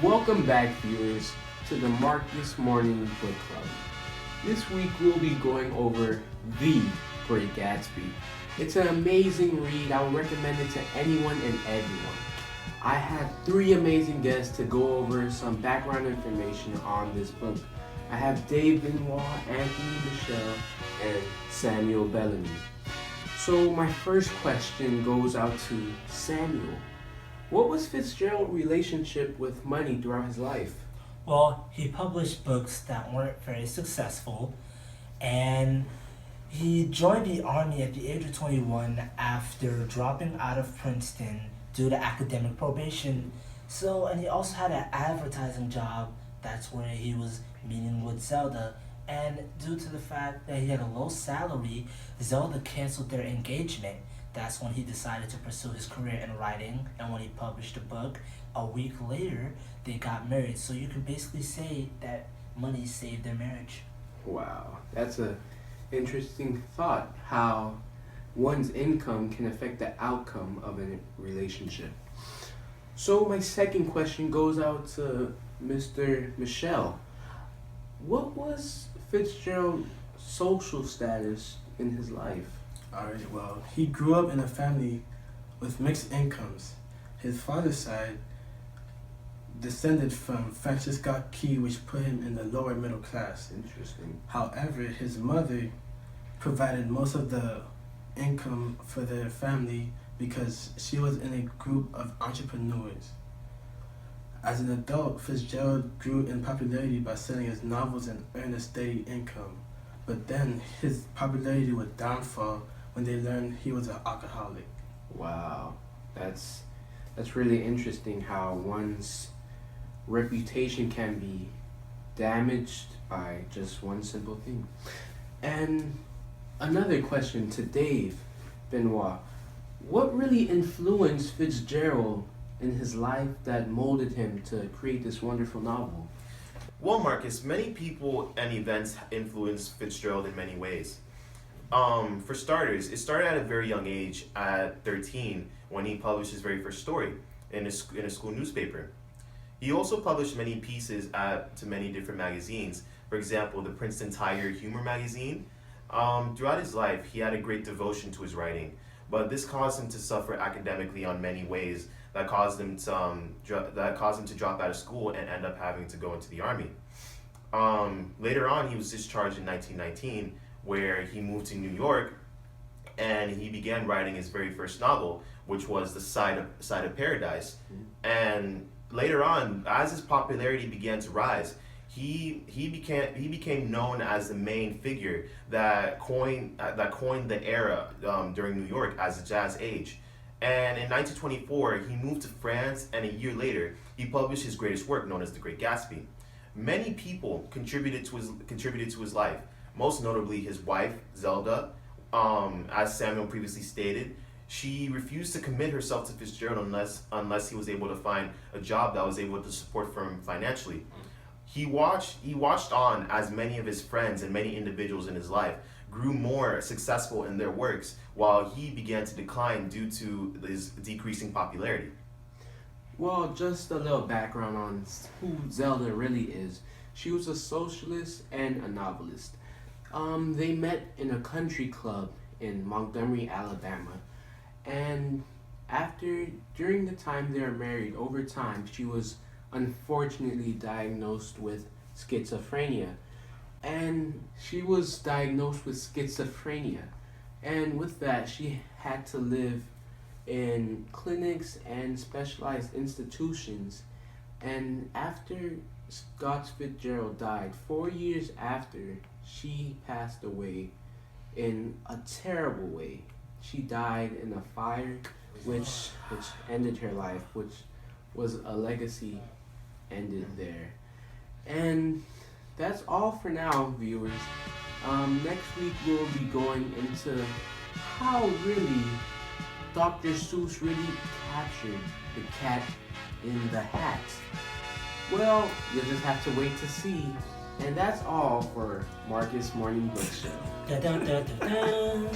Welcome back, viewers, to the Marcus Morning Book Club. This week we'll be going over The Great Gatsby. It's an amazing read. I would recommend it to anyone and everyone. I have three amazing guests to go over some background information on this book. I have Dave Benoit, Anthony Michel, and Samuel Bellamy. So my first question goes out to Samuel. What was Fitzgerald's relationship with money throughout his life? Well, he published books that weren't very successful, and he joined the army at the age of 21 after dropping out of Princeton due to academic probation. And he also had an advertising job. That's where he was meeting with Zelda. And due to the fact that he had a low salary, Zelda canceled their engagement. That's when he decided to pursue his career in writing, and when he published a book, a week later, they got married. So you can basically say that money saved their marriage. Wow, that's a interesting thought, how one's income can affect the outcome of a relationship. So my second question goes out to Mr. Michel. What was Fitzgerald's social status in his life? Alright, well, he grew up in a family with mixed incomes. His father's side descended from Francis Scott Key, which put him in the lower middle class. Interesting. However, his mother provided most of the income for their family because she was in a group of entrepreneurs. As an adult, Fitzgerald grew in popularity by selling his novels and earned a steady income. But then his popularity would downfall when they learned he was an alcoholic. Wow, that's really interesting how one's reputation can be damaged by just one simple thing. And another question to Dave Benoit. What really influenced Fitzgerald in his life that molded him to create this wonderful novel? Well, Marcus, many people and events influenced Fitzgerald in many ways. For starters, it started at a very young age, at 13, when he published his very first story in a school newspaper. He also published many pieces to many different magazines. For example, the Princeton Tiger Humor magazine. Throughout his life, he had a great devotion to his writing, but this caused him to suffer academically on many ways that caused him to drop out of school and end up having to go into the army. Later on, he was discharged in 1919, where he moved to New York, and he began writing his very first novel, which was The Side of Paradise. And later on, as his popularity began to rise, he became known as the main figure that coined the era during New York as the Jazz Age. And in 1924, he moved to France, and a year later, he published his greatest work, known as The Great Gatsby. Many people contributed to his life, most notably his wife, Zelda. As Samuel previously stated, she refused to commit herself to Fitzgerald unless he was able to find a job that was able to support him financially. He watched on as many of his friends and many individuals in his life grew more successful in their works, while he began to decline due to his decreasing popularity. Well, just a little background on who Zelda really is. She was a socialist and a novelist. They met in a country club in Montgomery, Alabama, and during the time they were married, over time, she was unfortunately diagnosed with schizophrenia. And she was diagnosed with schizophrenia. And with that, she had to live in clinics and specialized institutions. And after Scott Fitzgerald died, 4 years after, she passed away in a terrible way. She died in a fire which ended her life, which was a legacy ended there. And that's all for now, viewers. Next week we'll be going into how really Dr. Seuss really captured the cat in the hat. Well, you'll just have to wait to see. And that's all for Marcus Morning Book Show. Da, da, da, da, da.